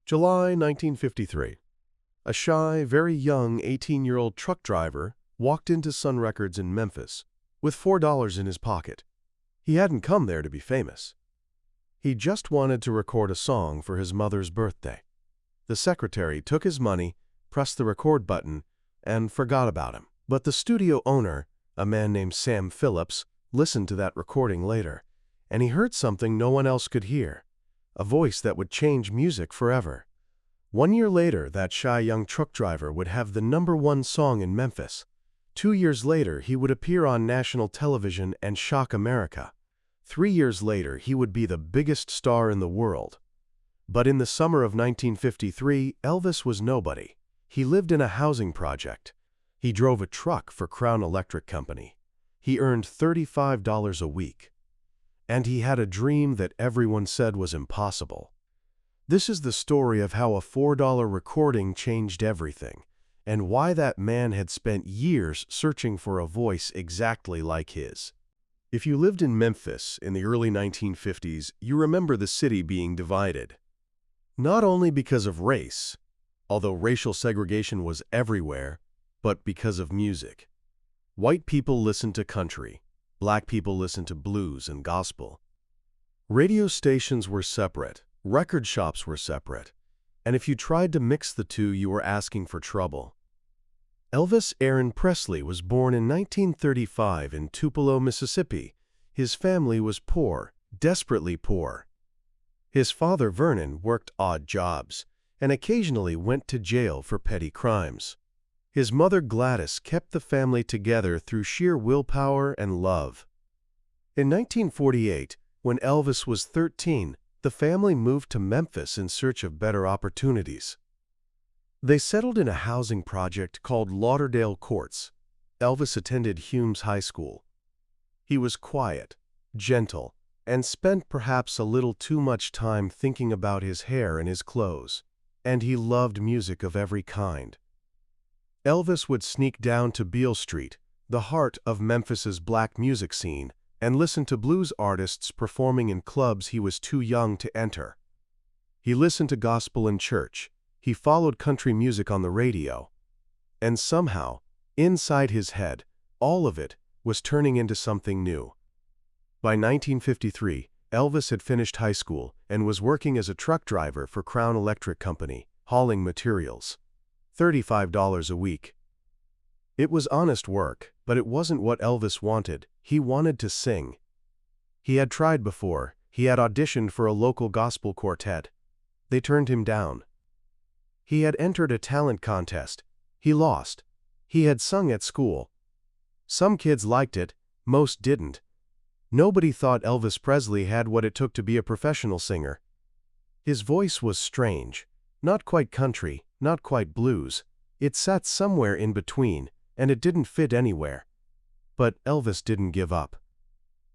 July 1953. A shy, very young 18-year-old truck driver walked into Sun Records in Memphis with $4 in his pocket. He hadn't come there to be famous. He just wanted to record a song for his mother's birthday. The secretary took his money, pressed the record button, and forgot about him. But the studio owner, a man named Sam Phillips, listened to that recording later, and he heard something no one else could hear, a voice that would change music forever. 1 year later, that shy young truck driver would have the #1 song in Memphis. 2 years later, he would appear on national television and shock America. 3 years later, he would be the biggest star in the world. But in the summer of 1953, Elvis was nobody. He lived in a housing project. He drove a truck for Crown Electric Company. He earned $35 a week. And he had a dream that everyone said was impossible. This is the story of how a $4 recording changed everything, and why that man had spent years searching for a voice exactly like his. If you lived in Memphis in the early 1950s, you remember the city being divided. Not only because of race, although racial segregation was everywhere, but because of music. White people listened to country. Black people listened to blues and gospel. Radio stations were separate. Record shops were separate. And if you tried to mix the two, you were asking for trouble. Elvis Aaron Presley was born in 1935 in Tupelo, Mississippi. His family was poor, desperately poor. His father, Vernon, worked odd jobs and occasionally went to jail for petty crimes. His mother, Gladys, kept the family together through sheer willpower and love. In 1948, when Elvis was 13, the family moved to Memphis in search of better opportunities. They settled in a housing project called Lauderdale Courts. Elvis attended Humes High School. He was quiet, gentle, and spent perhaps a little too much time thinking about his hair and his clothes. And he loved music of every kind. Elvis would sneak down to Beale Street, the heart of Memphis's black music scene, and listen to blues artists performing in clubs he was too young to enter. He listened to gospel in church. He followed country music on the radio. And somehow, inside his head, all of it was turning into something new. By 1953, Elvis had finished high school and was working as a truck driver for Crown Electric Company, hauling materials. $35 a week. It was honest work, but it wasn't what Elvis wanted. He wanted to sing. He had tried before. He had auditioned for a local gospel quartet. They turned him down. He had entered a talent contest. He lost. He had sung at school. Some kids liked it, most didn't. Nobody thought Elvis Presley had what it took to be a professional singer. His voice was strange, not quite country, not quite blues. It sat somewhere in between, and it didn't fit anywhere. But Elvis didn't give up.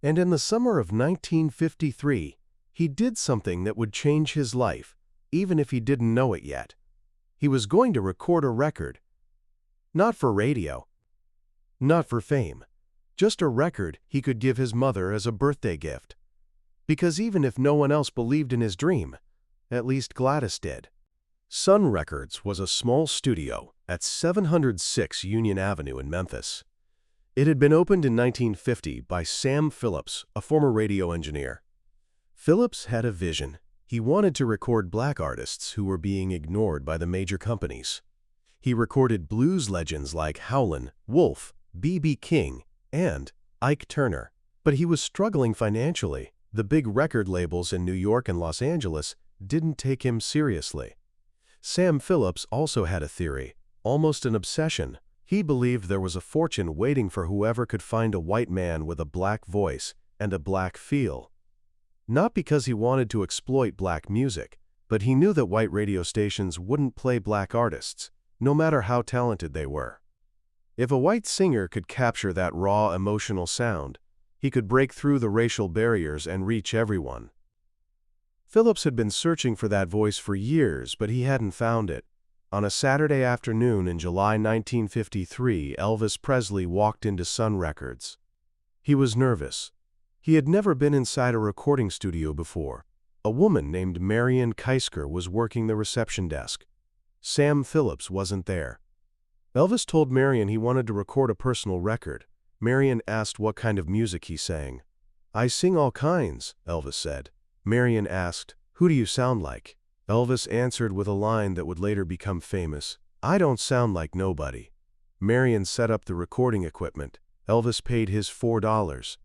And in the summer of 1953, he did something that would change his life, even if he didn't know it yet. He was going to record a record. Not for radio. Not for fame. Just a record he could give his mother as a birthday gift. Because even if no one else believed in his dream, at least Gladys did. Sun Records was a small studio at 706 Union Avenue in Memphis. It had been opened in 1950 by Sam Phillips, a former radio engineer. Phillips had a vision. He wanted to record black artists who were being ignored by the major companies. He recorded blues legends like Howlin', Wolf, B.B. King, and Ike Turner. But he was struggling financially. The big record labels in New York and Los Angeles didn't take him seriously. Sam Phillips also had a theory, almost an obsession. He believed there was a fortune waiting for whoever could find a white man with a black voice and a black feel. Not because he wanted to exploit black music, but he knew that white radio stations wouldn't play black artists, no matter how talented they were. If a white singer could capture that raw emotional sound, he could break through the racial barriers and reach everyone. Phillips had been searching for that voice for years, but he hadn't found it. On a Saturday afternoon in July 1953, Elvis Presley walked into Sun Records. He was nervous. He had never been inside a recording studio before. A woman named Marian Keisker was working the reception desk. Sam Phillips wasn't there. Elvis told Marian he wanted to record a personal record. Marian asked what kind of music he sang. "I sing all kinds," Elvis said. Marian asked, "Who do you sound like?" Elvis answered with a line that would later become famous, "I don't sound like nobody." Marian set up the recording equipment. Elvis paid his $4,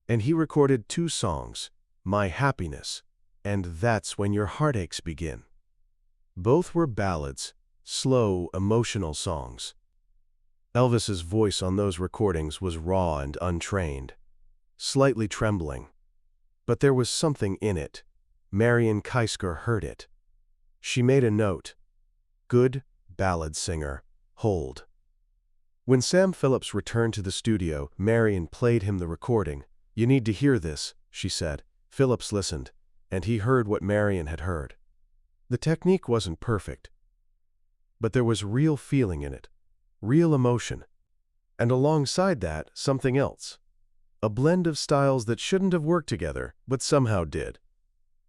and he recorded 2 songs, "My Happiness" and "That's When Your Heartaches Begin." Both were ballads, slow, emotional songs. Elvis's voice on those recordings was raw and untrained, slightly trembling. But there was something in it. Marian Keisker heard it. She made a note. "Good ballad singer, hold." When Sam Phillips returned to the studio, Marian played him the recording. "You need to hear this," she said. Phillips listened, and he heard what Marian had heard. The technique wasn't perfect, but there was real feeling in it, real emotion. And alongside that, something else. A blend of styles that shouldn't have worked together, but somehow did.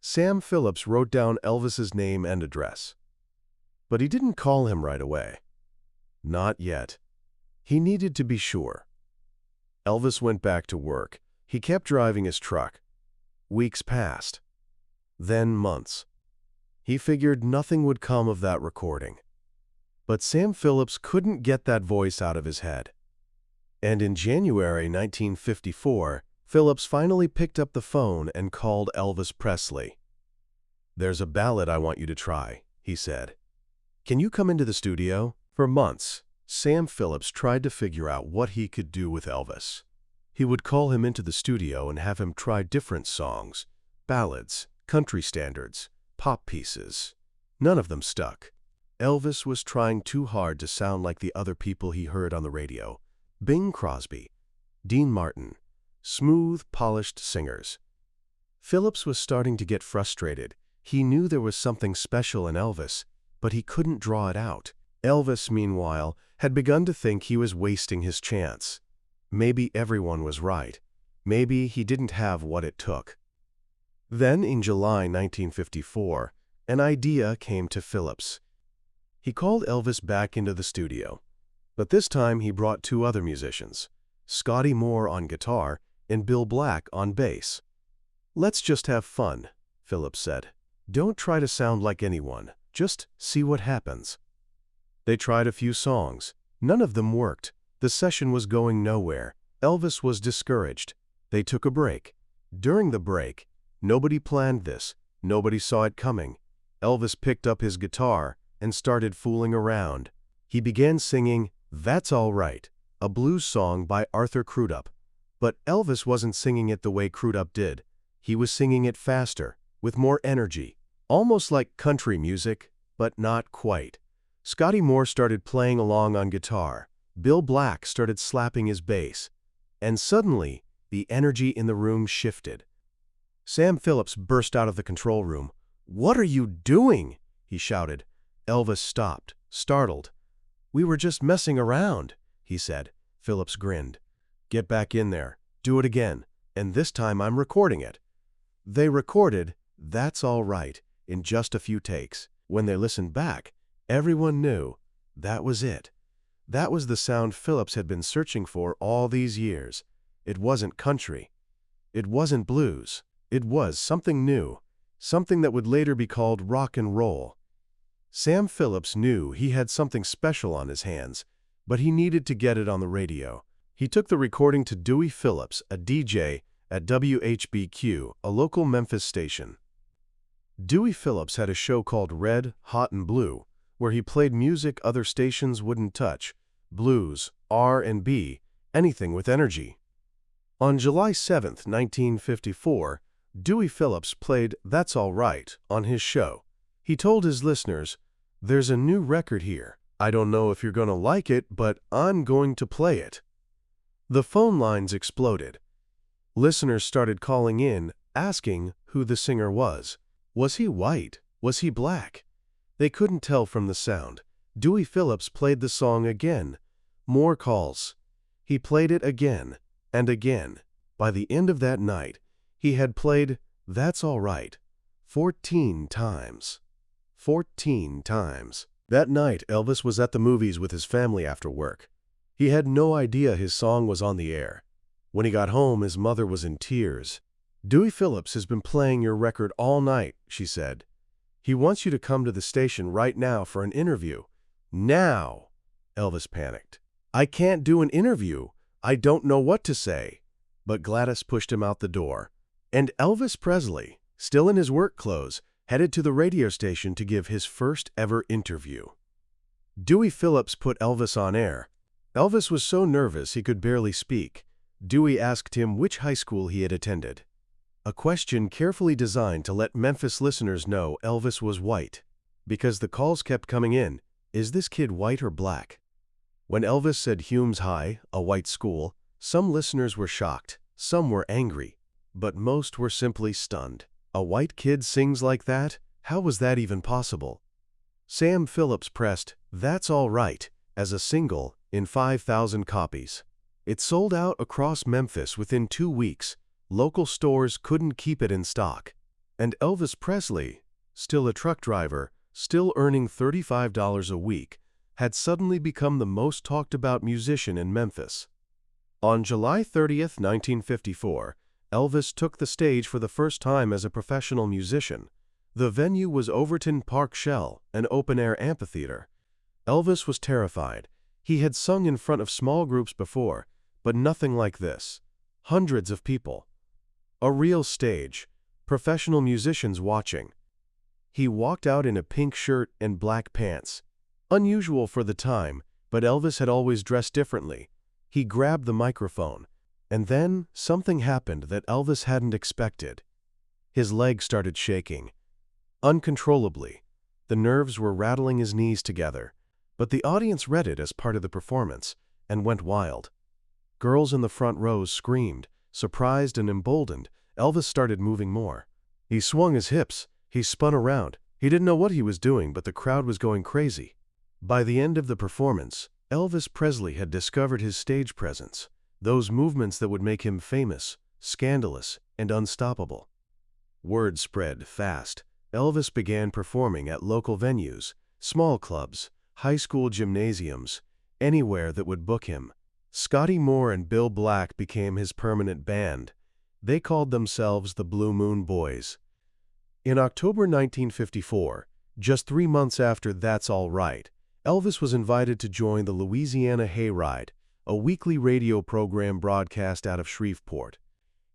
Sam Phillips wrote down Elvis's name and address. But he didn't call him right away. Not yet. He needed to be sure. Elvis went back to work. He kept driving his truck. Weeks passed. Then months. He figured nothing would come of that recording. But Sam Phillips couldn't get that voice out of his head. And in January 1954, Phillips finally picked up the phone and called Elvis Presley. "There's a ballad I want you to try," he said. "Can you come into the studio?" For months, Sam Phillips tried to figure out what he could do with Elvis. He would call him into the studio and have him try different songs, ballads, country standards, pop pieces. None of them stuck. Elvis was trying too hard to sound like the other people he heard on the radio. Bing Crosby, Dean Martin, smooth, polished singers. Phillips was starting to get frustrated. He knew there was something special in Elvis, but he couldn't draw it out. Elvis, meanwhile, had begun to think he was wasting his chance. Maybe everyone was right. Maybe he didn't have what it took. Then, in July 1954, an idea came to Phillips. He called Elvis back into the studio, but this time he brought 2 other musicians, Scotty Moore on guitar and Bill Black on bass. "Let's just have fun," Phillips said. "Don't try to sound like anyone. Just see what happens." They tried a few songs. None of them worked. The session was going nowhere. Elvis was discouraged. They took a break. During the break, nobody planned this. Nobody saw it coming. Elvis picked up his guitar and started fooling around. He began singing "That's All Right," a blues song by Arthur Crudup. But Elvis wasn't singing it the way Crudup did. He was singing it faster, with more energy, almost like country music, but not quite. Scotty Moore started playing along on guitar. Bill Black started slapping his bass. And suddenly, the energy in the room shifted. Sam Phillips burst out of the control room. "What are you doing?" he shouted. Elvis stopped, startled. "We were just messing around," he said. Phillips grinned. "Get back in there. Do it again. And this time I'm recording it." They recorded "That's All Right" in just a few takes. When they listened back, everyone knew that was it. That was the sound Phillips had been searching for all these years. It wasn't country. It wasn't blues. It was something new, something that would later be called rock and roll. Sam Phillips knew he had something special on his hands, but he needed to get it on the radio. He took the recording to Dewey Phillips, a DJ at WHBQ, a local Memphis station. Dewey Phillips had a show called Red, Hot and Blue, where he played music other stations wouldn't touch, blues, R&B, anything with energy. On July 7, 1954, Dewey Phillips played "That's All Right" on his show. He told his listeners, "There's a new record here. I don't know if you're going to like it, but I'm going to play it." The phone lines exploded. Listeners started calling in, asking who the singer was. Was he white? Was he black? They couldn't tell from the sound. Dewey Phillips played the song again. More calls. He played it again and again. By the end of that night, he had played "That's All Right" 14 times. 14 times. That night, Elvis was at the movies with his family after work. He had no idea his song was on the air. When he got home, his mother was in tears. "Dewey Phillips has been playing your record all night," she said. "He wants you to come to the station right now for an interview." "Now!" Elvis panicked. "I can't do an interview. I don't know what to say." But Gladys pushed him out the door. And Elvis Presley, still in his work clothes, headed to the radio station to give his first ever interview. Dewey Phillips put Elvis on air. Elvis was so nervous he could barely speak. Dewey asked him which high school he had attended. A question carefully designed to let Memphis listeners know Elvis was white, because the calls kept coming in, "Is this kid white or black?" When Elvis said Humes High, a white school, some listeners were shocked, some were angry, but most were simply stunned. A white kid sings like that? How was that even possible? Sam Phillips pressed "That's All Right" as a single in 5,000 copies. It sold out across Memphis within 2 weeks. Local stores couldn't keep it in stock. And Elvis Presley, still a truck driver, still earning $35 a week, had suddenly become the most talked about musician in Memphis. On July 30th, 1954, Elvis took the stage for the first time as a professional musician. The venue was Overton Park Shell, an open-air amphitheater. Elvis was terrified. He had sung in front of small groups before, but nothing like this. Hundreds of people. A real stage. Professional musicians watching. He walked out in a pink shirt and black pants. Unusual for the time, but Elvis had always dressed differently. He grabbed the microphone. And then something happened that Elvis hadn't expected. His legs started shaking. Uncontrollably. The nerves were rattling his knees together. But the audience read it as part of the performance and went wild. Girls in the front rows screamed. Surprised and emboldened, Elvis started moving more. He swung his hips. He spun around. He didn't know what he was doing, but the crowd was going crazy. By the end of the performance, Elvis Presley had discovered his stage presence. Those movements that would make him famous, scandalous, and unstoppable. Word spread fast. Elvis began performing at local venues, small clubs, high school gymnasiums, anywhere that would book him. Scotty Moore and Bill Black became his permanent band. They called themselves the Blue Moon Boys. In October 1954, just 3 months after That's All Right, Elvis was invited to join the Louisiana Hayride, a weekly radio program broadcast out of Shreveport.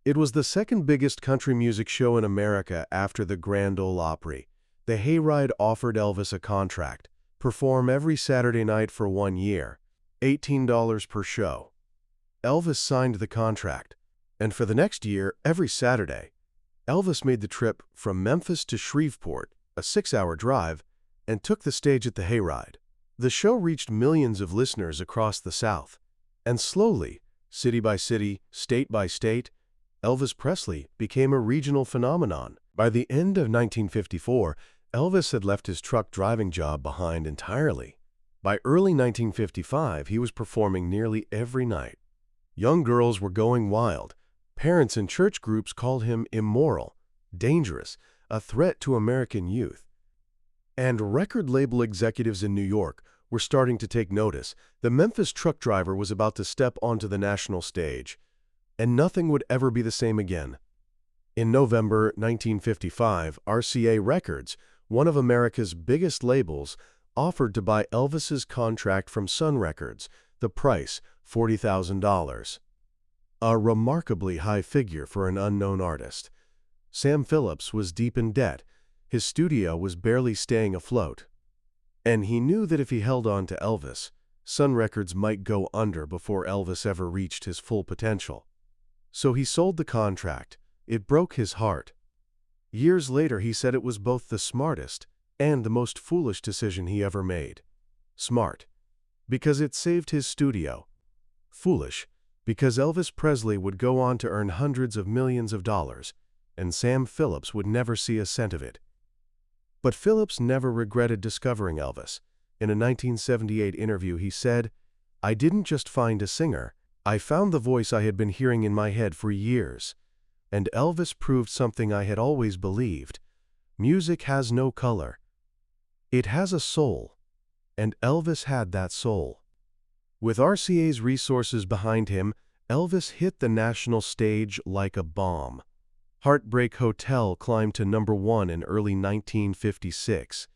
It was the second biggest country music show in America after the Grand Ole Opry. The Hayride offered Elvis a contract, perform every Saturday night for 1 year, $18 per show. Elvis signed the contract, and for the next year, every Saturday, Elvis made the trip from Memphis to Shreveport, a 6-hour drive, and took the stage at the Hayride. The show reached millions of listeners across the South. And slowly, city by city, state by state, Elvis Presley became a regional phenomenon. By the end of 1954, Elvis had left his truck driving job behind entirely. By early 1955, he was performing nearly every night. Young girls were going wild. Parents and church groups called him immoral, dangerous, a threat to American youth. And record label executives in New York were starting to take notice. The Memphis truck driver was about to step onto the national stage, and nothing would ever be the same again. In November 1955, RCA Records, one of America's biggest labels, offered to buy Elvis's contract from Sun Records, the price $40,000. A remarkably high figure for an unknown artist. Sam Phillips was deep in debt. His studio was barely staying afloat. And he knew that if he held on to Elvis, Sun Records might go under before Elvis ever reached his full potential. So he sold the contract. It broke his heart. Years later, he said it was both the smartest and the most foolish decision he ever made. Smart, because it saved his studio. Foolish, because Elvis Presley would go on to earn hundreds of millions of dollars, and Sam Phillips would never see a cent of it. But Phillips never regretted discovering Elvis. In a 1978 interview, he said, "I didn't just find a singer. I found the voice I had been hearing in my head for years. And Elvis proved something I had always believed. Music has no color. It has a soul, and Elvis had that soul. With RCA's resources behind him, Elvis hit the national stage like a bomb. Heartbreak Hotel climbed to #1 in early 1956.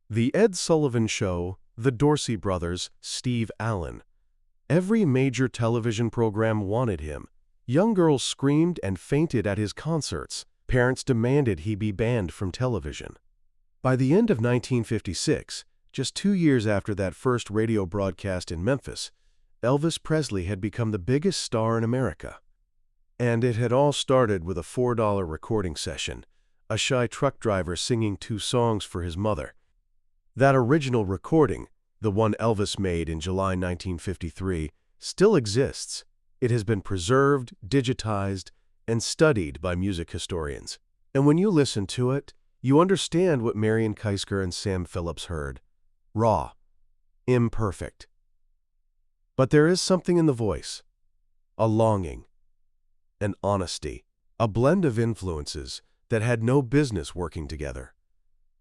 The Ed Sullivan Show, the Dorsey Brothers, Steve Allen. Every major television program wanted him. Young girls screamed and fainted at his concerts. Parents demanded he be banned from television. By the end of 1956, just 2 years after that first radio broadcast in Memphis, Elvis Presley had become the biggest star in America. And it had all started with a $4 recording session, a shy truck driver singing 2 songs for his mother. That original recording, the one Elvis made in July 1953, still exists. It has been preserved, digitized, and studied by music historians. And when you listen to it, you understand what Marion Keisker and Sam Phillips heard. Raw, imperfect. But there is something in the voice, a longing, an honesty, a blend of influences that had no business working together.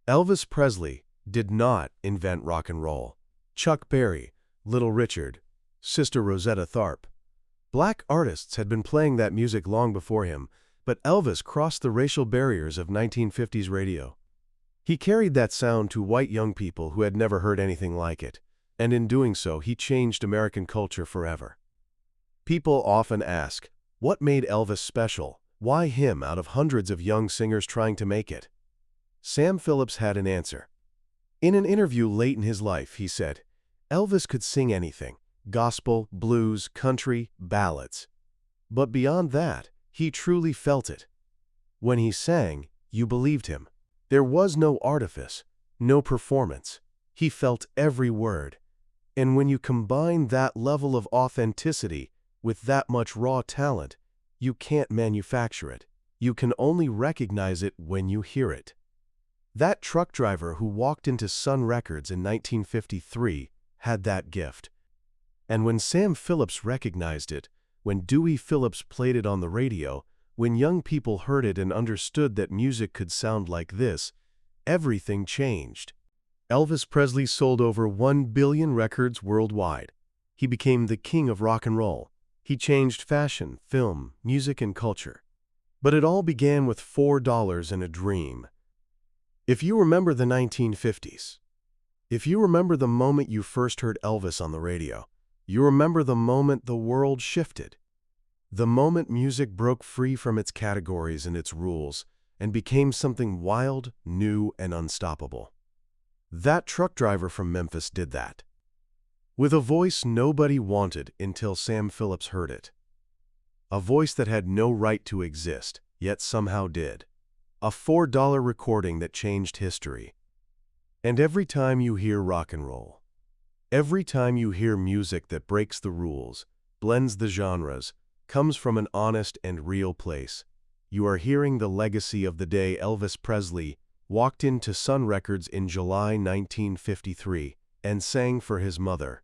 Elvis Presley did not invent rock and roll. Chuck Berry, Little Richard, Sister Rosetta Tharpe. Black artists had been playing that music long before him, but Elvis crossed the racial barriers of 1950s radio. He carried that sound to white young people who had never heard anything like it, and in doing so, he changed American culture forever. People often ask, what made Elvis special? Why him out of hundreds of young singers trying to make it? Sam Phillips had an answer. In an interview late in his life, he said, Elvis could sing anything, gospel, blues, country, ballads. But beyond that, he truly felt it. When he sang, you believed him. There was no artifice, no performance. He felt every word. And when you combine that level of authenticity with that much raw talent, you can't manufacture it. You can only recognize it when you hear it. That truck driver who walked into Sun Records in 1953 had that gift. And when Sam Phillips recognized it, when Dewey Phillips played it on the radio, when young people heard it and understood that music could sound like this, everything changed. Elvis Presley sold over 1 billion records worldwide. He became the king of rock and roll. He changed fashion, film, music, and culture. But it all began with $4 and a dream. If you remember the 1950s, if you remember the moment you first heard Elvis on the radio, you remember the moment the world shifted. The moment music broke free from its categories and its rules and became something wild, new, and unstoppable. That truck driver from Memphis did that. With a voice nobody wanted until Sam Phillips heard it. A voice that had no right to exist, yet somehow did. A $4 recording that changed history. And every time you hear rock and roll, every time you hear music that breaks the rules, blends the genres, comes from an honest and real place, you are hearing the legacy of the day Elvis Presley walked into Sun Records in July 1953 and sang for his mother.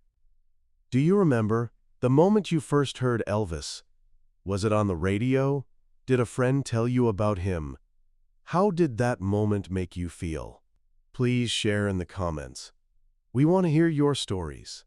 Do you remember the moment you first heard Elvis? Was it on the radio? Did a friend tell you about him? How did that moment make you feel? Please share in the comments. We want to hear your stories.